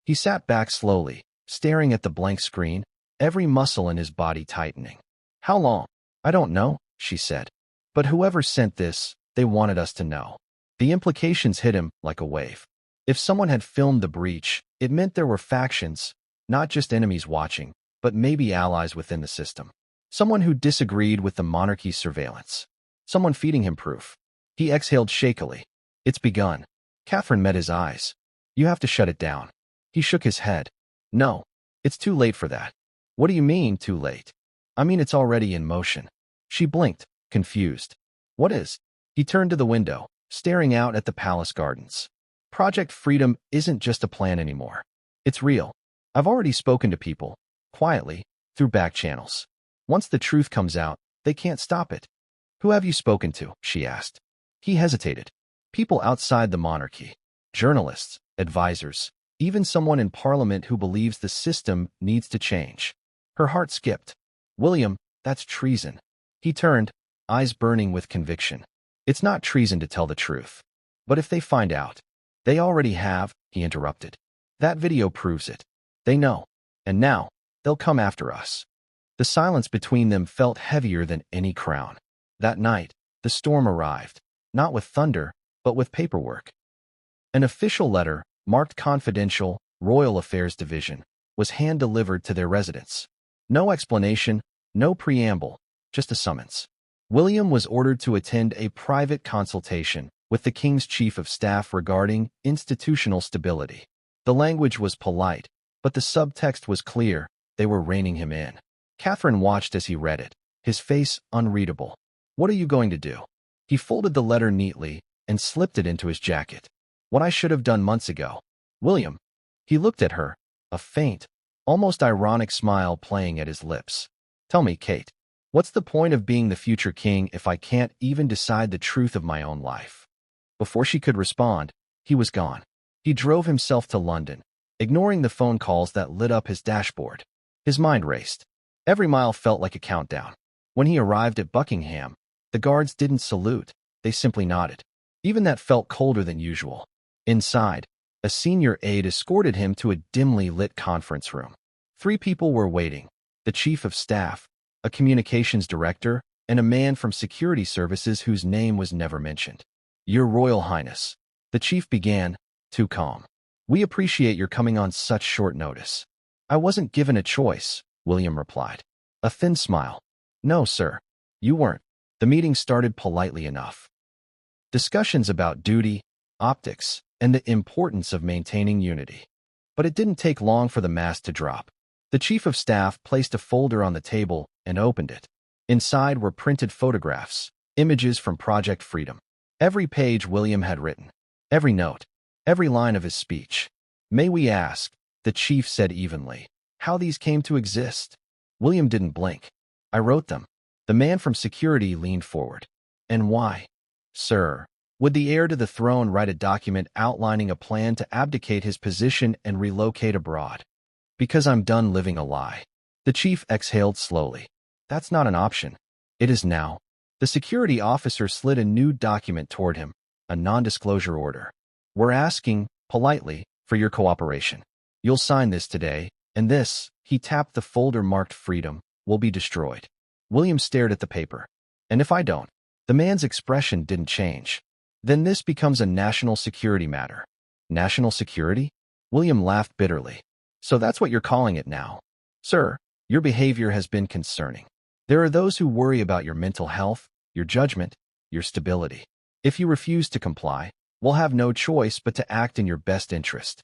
Speaker 1: He sat back slowly, staring at the blank screen, every muscle in his body tightening. "How long?" "I don't know," she said. "But whoever sent this, they wanted us to know." The implications hit him like a wave. If someone had filmed the breach, it meant there were factions, not just enemies watching, but maybe allies within the system. Someone who disagreed with the monarchy's surveillance. Someone feeding him proof. He exhaled shakily. "It's begun." Catherine met his eyes. "You have to shut it down." He shook his head. "No, it's too late for that." "What do you mean, too late?" "I mean it's already in motion." She blinked, confused. "What is?" He turned to the window, staring out at the palace gardens. "Project Freedom isn't just a plan anymore. It's real. I've already spoken to people, quietly, through back channels. Once the truth comes out, they can't stop it." "Who have you spoken to?" she asked. He hesitated. "People outside the monarchy. Journalists, advisors, even someone in Parliament who believes the system needs to change." Her heart skipped. "William, that's treason." He turned, eyes burning with conviction. "It's not treason to tell the truth. But if they find out—" "They already have," he interrupted. "That video proves it. They know. And now, they'll come after us." The silence between them felt heavier than any crown. That night, the storm arrived, not with thunder, but with paperwork. An official letter, marked Confidential, Royal Affairs Division, was hand-delivered to their residence. No explanation, no preamble, just a summons. William was ordered to attend a private consultation with the King's Chief of Staff regarding institutional stability. The language was polite, but the subtext was clear. They were reining him in. Catherine watched as he read it, his face unreadable. "What are you going to do?" He folded the letter neatly and slipped it into his jacket. "What I should have done months ago." "William." He looked at her, a faint, almost ironic smile playing at his lips. "Tell me, Kate, what's the point of being the future king if I can't even decide the truth of my own life?" Before she could respond, he was gone. He drove himself to London, ignoring the phone calls that lit up his dashboard. His mind raced. Every mile felt like a countdown. When he arrived at Buckingham, the guards didn't salute, they simply nodded. Even that felt colder than usual. Inside, a senior aide escorted him to a dimly lit conference room. 3 people were waiting: the chief of staff, a communications director, and a man from security services whose name was never mentioned. "Your Royal Highness," the chief began, too calm. "We appreciate your coming on such short notice." "I wasn't given a choice," William replied. A thin smile. "No, sir. You weren't." The meeting started politely enough. Discussions about duty, optics, and the importance of maintaining unity. But it didn't take long for the mask to drop. The chief of staff placed a folder on the table and opened it. Inside were printed photographs, images from Project Freedom. Every page William had written. Every note. Every line of his speech. "May we ask," the chief said evenly, how these came to exist. William didn't blink. I wrote them. The man from security leaned forward. And why? Sir, would the heir to the throne write a document outlining a plan to abdicate his position and relocate abroad? Because I'm done living a lie. The chief exhaled slowly. That's not an option. It is now. The security officer slid a new document toward him, a non-disclosure order. We're asking, politely, for your cooperation. You'll sign this today, and this, he tapped the folder marked Freedom, will be destroyed. William stared at the paper. And if I don't? The man's expression didn't change. Then this becomes a national security matter. National security? William laughed bitterly. So that's what you're calling it now. Sir, your behavior has been concerning. There are those who worry about your mental health, your judgment, your stability. If you refuse to comply, we'll have no choice but to act in your best interest.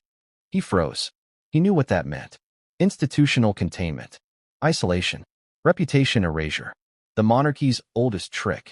Speaker 1: He froze. He knew what that meant. Institutional containment. Isolation. Reputation erasure. The monarchy's oldest trick.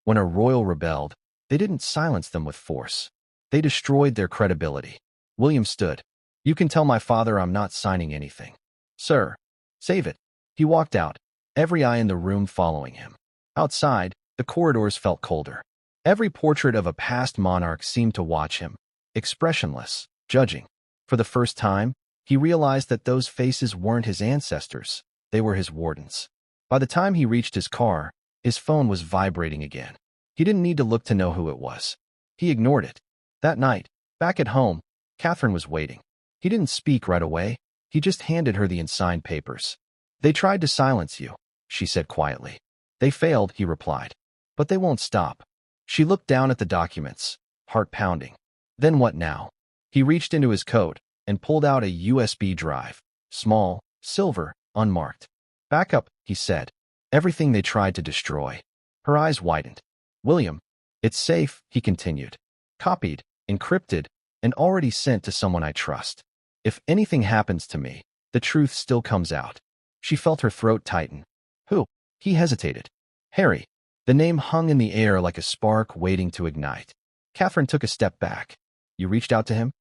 Speaker 1: When a royal rebelled, they didn't silence them with force. They destroyed their credibility. William stood. You can tell my father I'm not signing anything. Sir, save it. He walked out, every eye in the room following him. Outside, the corridors felt colder. Every portrait of a past monarch seemed to watch him, expressionless, judging. For the first time, he realized that those faces weren't his ancestors, they were his wardens. By the time he reached his car, his phone was vibrating again. He didn't need to look to know who it was. He ignored it. That night, back at home, Catherine was waiting. He didn't speak right away. He just handed her the unsigned papers. They tried to silence you, she said quietly. They failed, he replied. But they won't stop. She looked down at the documents, heart pounding. Then what now? He reached into his coat and pulled out a USB drive. Small, silver, unmarked. Back up, he said. Everything they tried to destroy. Her eyes widened. William, it's safe, he continued. Copied, encrypted, and already sent to someone I trust. If anything happens to me, the truth still comes out. She felt her throat tighten. Who? He hesitated. Harry. The name hung in the air like a spark waiting to ignite. Catherine took a step back. You reached out to him?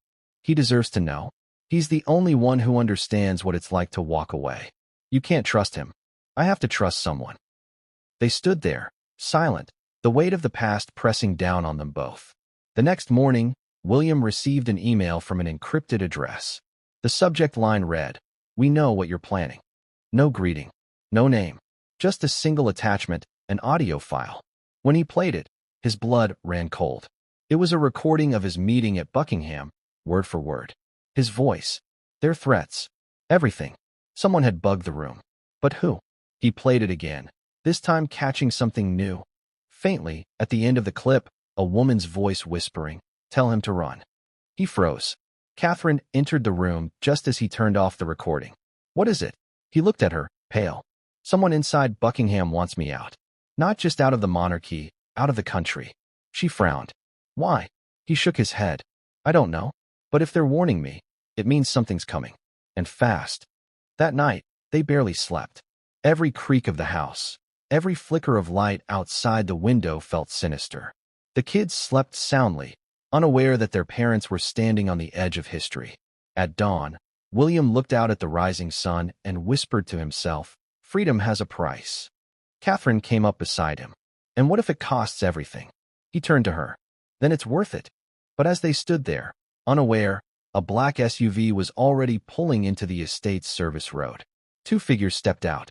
Speaker 1: He deserves to know. He's the only one who understands what it's like to walk away. You can't trust him. I have to trust someone. They stood there, silent, the weight of the past pressing down on them both. The next morning, William received an email from an encrypted address. The subject line read, We know what you're planning. No greeting, no name, just a single attachment, an audio file. When he played it, his blood ran cold. It was a recording of his meeting at Buckingham, word for word. His voice, their threats, everything. Someone had bugged the room. But who? He played it again, this time catching something new. Faintly, at the end of the clip, a woman's voice whispering, Tell him to run. He froze. Catherine entered the room just as he turned off the recording. What is it? He looked at her, pale. Someone inside Buckingham wants me out. Not just out of the monarchy, out of the country. She frowned. Why? He shook his head. I don't know. But if they're warning me, it means something's coming. And fast. That night, they barely slept. Every creak of the house, every flicker of light outside the window felt sinister. The kids slept soundly, unaware that their parents were standing on the edge of history. At dawn, William looked out at the rising sun and whispered to himself, Freedom has a price. Catherine came up beside him. And what if it costs everything? He turned to her. Then it's worth it. But as they stood there, unaware, a black SUV was already pulling into the estate's service road. Two figures stepped out.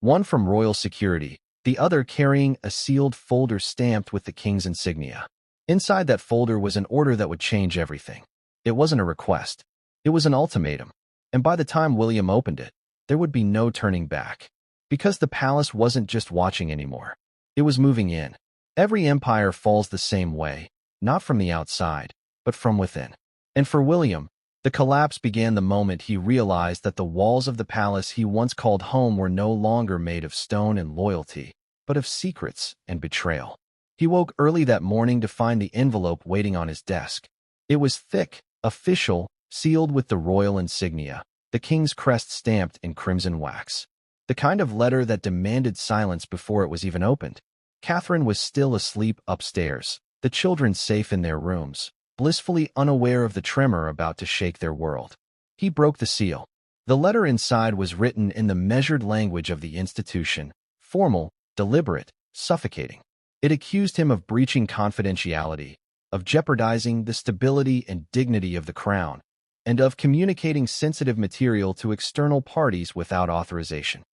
Speaker 1: One from royal security, the other carrying a sealed folder stamped with the king's insignia. Inside that folder was an order that would change everything. It wasn't a request. It was an ultimatum. And by the time William opened it, there would be no turning back. Because the palace wasn't just watching anymore. It was moving in. Every empire falls the same way, not from the outside, but from within. And for William, the collapse began the moment he realized that the walls of the palace he once called home were no longer made of stone and loyalty, but of secrets and betrayal. He woke early that morning to find the envelope waiting on his desk. It was thick, official, sealed with the royal insignia, the king's crest stamped in crimson wax. The kind of letter that demanded silence before it was even opened. Catherine was still asleep upstairs, the children safe in their rooms, blissfully unaware of the tremor about to shake their world. He broke the seal. The letter inside was written in the measured language of the institution, formal, deliberate, suffocating. It accused him of breaching confidentiality, of jeopardizing the stability and dignity of the crown, and of communicating sensitive material to external parties without authorization.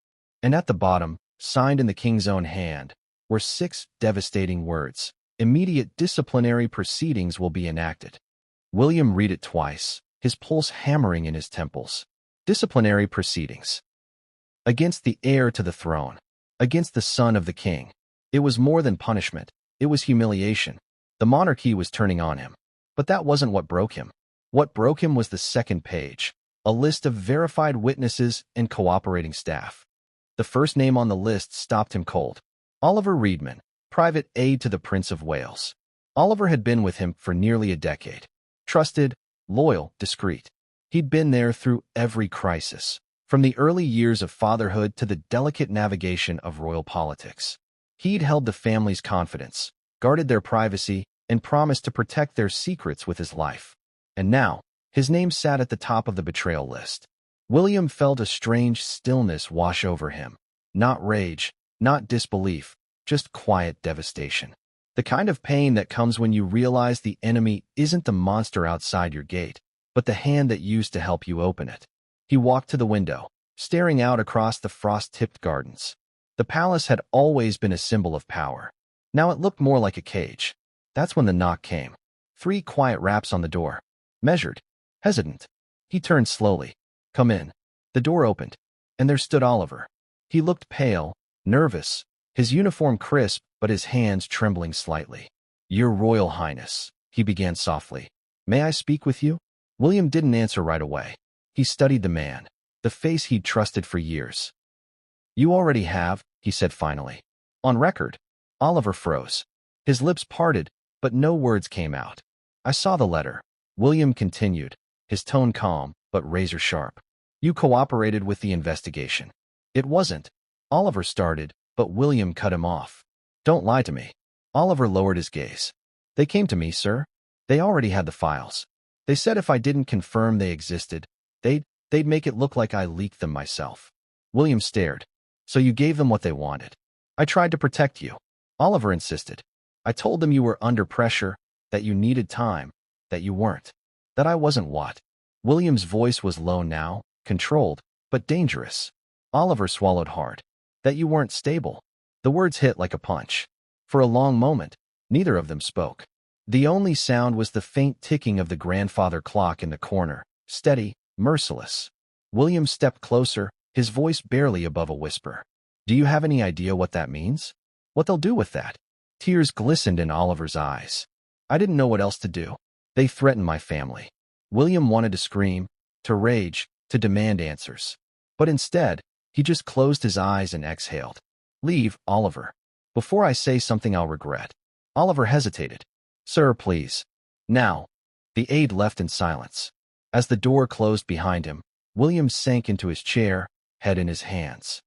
Speaker 1: And at the bottom, signed in the king's own hand, were 6 devastating words. Immediate disciplinary proceedings will be enacted. William read it twice, his pulse hammering in his temples. Disciplinary proceedings. Against the heir to the throne. Against the son of the king. It was more than punishment. It was humiliation. The monarchy was turning on him. But that wasn't what broke him. What broke him was the second page, a list of verified witnesses and cooperating staff. The first name on the list stopped him cold. Oliver Reedman, private aide to the Prince of Wales. Oliver had been with him for nearly a decade. Trusted, loyal, discreet. He'd been there through every crisis, from the early years of fatherhood to the delicate navigation of royal politics. He'd held the family's confidence, guarded their privacy, and promised to protect their secrets with his life. And now, his name sat at the top of the betrayal list. William felt a strange stillness wash over him. Not rage, not disbelief, just quiet devastation. The kind of pain that comes when you realize the enemy isn't the monster outside your gate, but the hand that used to help you open it. He walked to the window, staring out across the frost-tipped gardens. The palace had always been a symbol of power. Now it looked more like a cage. That's when the knock came. 3 quiet raps on the door. Measured. Hesitant. He turned slowly. Come in. The door opened, and there stood Oliver. He looked pale, nervous, his uniform crisp, but his hands trembling slightly. Your Royal Highness, he began softly. May I speak with you? William didn't answer right away. He studied the man, the face he'd trusted for years. You already have, he said finally. On record. Oliver froze. His lips parted, but no words came out. I saw the letter. William continued, his tone calm, but razor sharp. You cooperated with the investigation. It wasn't. Oliver started, but William cut him off. Don't lie to me. Oliver lowered his gaze. They came to me, sir. They already had the files. They said if I didn't confirm they existed, they'd make it look like I leaked them myself. William stared. So you gave them what they wanted. I tried to protect you. Oliver insisted. I told them you were under pressure, that you needed time, that you weren't. That I wasn't what? William's voice was low now, controlled, but dangerous. Oliver swallowed hard. That you weren't stable. The words hit like a punch. For a long moment, neither of them spoke. The only sound was the faint ticking of the grandfather clock in the corner, steady, merciless. William stepped closer, his voice barely above a whisper. Do you have any idea what that means? What they'll do with that? Tears glistened in Oliver's eyes. I didn't know what else to do. They threatened my family. William wanted to scream, to rage, to demand answers. But instead, he just closed his eyes and exhaled. Leave, Oliver. Before I say something I'll regret. Oliver hesitated. Sir, please. Now. The aide left in silence. As the door closed behind him, William sank into his chair, head in his hands.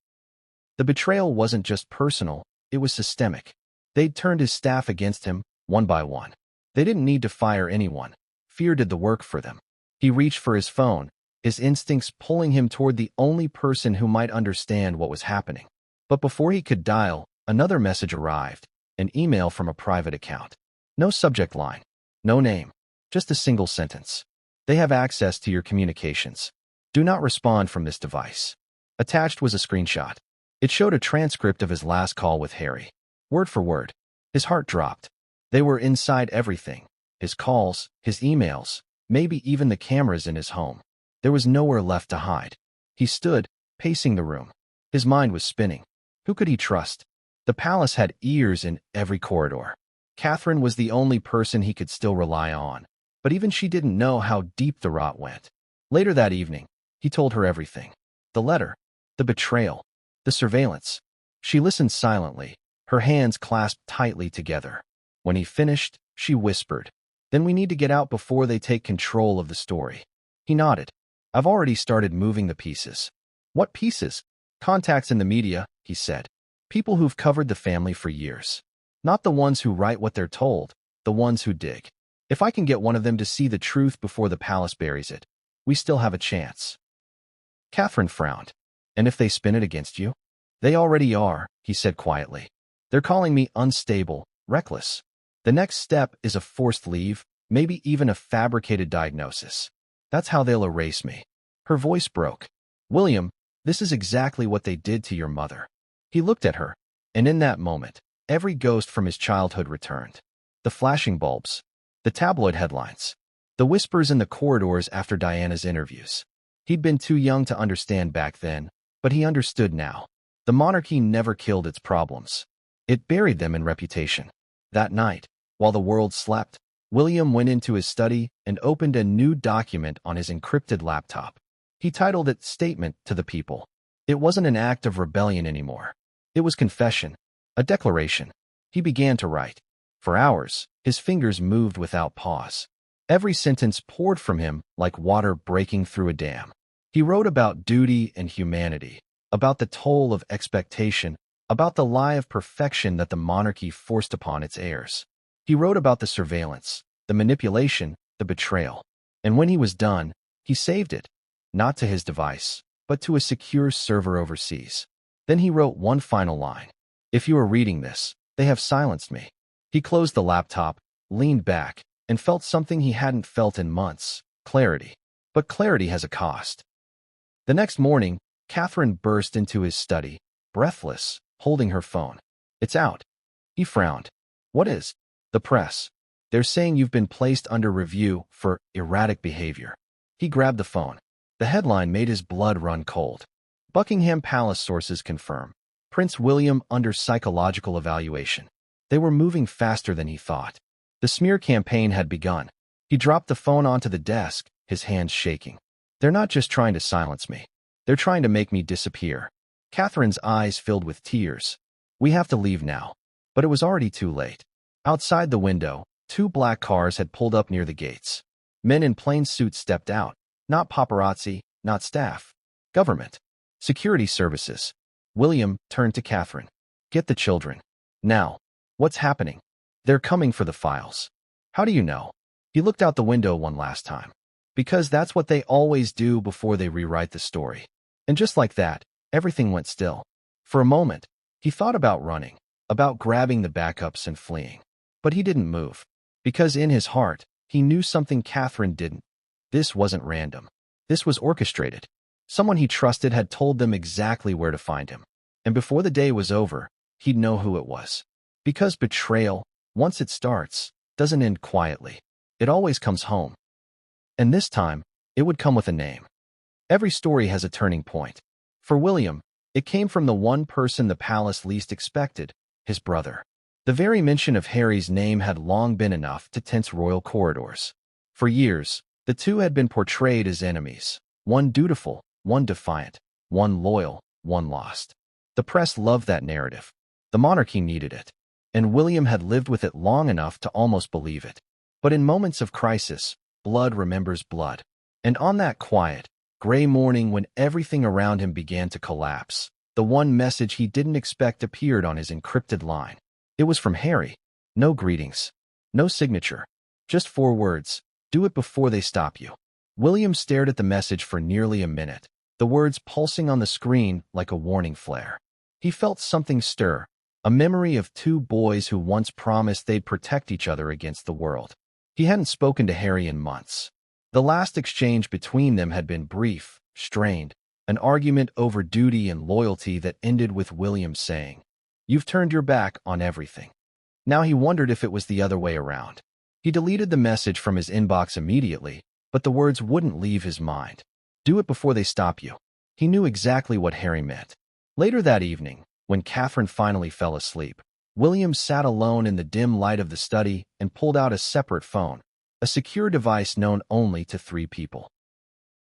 Speaker 1: The betrayal wasn't just personal, it was systemic. They'd turned his staff against him, one by one. They didn't need to fire anyone. Fear did the work for them. He reached for his phone, his instincts pulling him toward the only person who might understand what was happening. But before he could dial, another message arrived, an email from a private account. No subject line, no name, just a single sentence. They have access to your communications. Do not respond from this device. Attached was a screenshot. It showed a transcript of his last call with Harry. Word for word. His heart dropped. They were inside everything. His calls, his emails, maybe even the cameras in his home. There was nowhere left to hide. He stood, pacing the room. His mind was spinning. Who could he trust? The palace had ears in every corridor. Catherine was the only person he could still rely on, but even she didn't know how deep the rot went. Later that evening, he told her everything. The letter, the betrayal, the surveillance. She listened silently, her hands clasped tightly together. When he finished, she whispered, Then we need to get out before they take control of the story. He nodded. I've already started moving the pieces. What pieces? Contacts in the media, he said. People who've covered the family for years. Not the ones who write what they're told, the ones who dig. If I can get one of them to see the truth before the palace buries it, we still have a chance. Catherine frowned. And if they spin it against you? They already are, he said quietly. They're calling me unstable, reckless. The next step is a forced leave, maybe even a fabricated diagnosis. That's how they'll erase me. Her voice broke. William, this is exactly what they did to your mother. He looked at her, and in that moment, every ghost from his childhood returned. The flashing bulbs, the tabloid headlines, the whispers in the corridors after Diana's interviews. He'd been too young to understand back then, but he understood now. The monarchy never killed its problems. It buried them in reputation. That night, while the world slept, William went into his study and opened a new document on his encrypted laptop. He titled it Statement to the People. It wasn't an act of rebellion anymore. It was confession, a declaration. He began to write. For hours, his fingers moved without pause. Every sentence poured from him like water breaking through a dam. He wrote about duty and humanity, about the toll of expectation, about the lie of perfection that the monarchy forced upon its heirs. He wrote about the surveillance, the manipulation, the betrayal. And when he was done, he saved it, not to his device, but to a secure server overseas. Then he wrote one final line. If you are reading this, they have silenced me. He closed the laptop, leaned back, and felt something he hadn't felt in months, clarity. But clarity has a cost. The next morning, Catherine burst into his study, breathless, holding her phone. It's out. He frowned. What is? The press. They're saying you've been placed under review for erratic behavior. He grabbed the phone. The headline made his blood run cold. Buckingham Palace sources confirm. Prince William under psychological evaluation. They were moving faster than he thought. The smear campaign had begun. He dropped the phone onto the desk, his hands shaking. They're not just trying to silence me. They're trying to make me disappear. Catherine's eyes filled with tears. We have to leave now. But it was already too late. Outside the window, 2 black cars had pulled up near the gates. Men in plain suits stepped out. Not paparazzi, not staff. Government. Security services. William turned to Catherine. Get the children. Now. What's happening? They're coming for the files. How do you know? He looked out the window one last time. Because that's what they always do before they rewrite the story. And just like that, everything went still. For a moment, he thought about running, about grabbing the backups and fleeing. But he didn't move. Because in his heart, he knew something Catherine didn't. This wasn't random. This was orchestrated. Someone he trusted had told them exactly where to find him. And before the day was over, he'd know who it was. Because betrayal, once it starts, doesn't end quietly. It always comes home. And this time, it would come with a name. Every story has a turning point. For William, it came from the one person the palace least expected, his brother. The very mention of Harry's name had long been enough to tense royal corridors. For years, the two had been portrayed as enemies. One dutiful, one defiant, one loyal, one lost. The press loved that narrative. The monarchy needed it. And William had lived with it long enough to almost believe it. But in moments of crisis, blood remembers blood. And on that quiet, gray morning when everything around him began to collapse, the one message he didn't expect appeared on his encrypted line. It was from Harry. No greetings. No signature. Just 4 words. Do it before they stop you. William stared at the message for nearly a minute, the words pulsing on the screen like a warning flare. He felt something stir, a memory of 2 boys who once promised they'd protect each other against the world. He hadn't spoken to Harry in months. The last exchange between them had been brief, strained, an argument over duty and loyalty that ended with William saying, "You've turned your back on everything." Now he wondered if it was the other way around. He deleted the message from his inbox immediately, but the words wouldn't leave his mind. Do it before they stop you. He knew exactly what Harry meant. Later that evening, when Catherine finally fell asleep, William sat alone in the dim light of the study and pulled out a separate phone, a secure device known only to 3 people.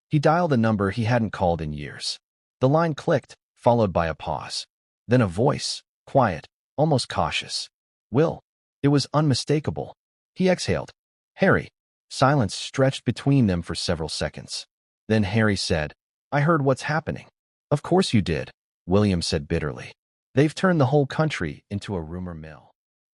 Speaker 1: He dialed a number he hadn't called in years. The line clicked, followed by a pause. Then a voice, quiet, almost cautious. Will. It was unmistakable. He exhaled. Harry. Silence stretched between them for several seconds. Then Harry said, I heard what's happening. Of course you did, William said bitterly. They've turned the whole country into a rumor mill.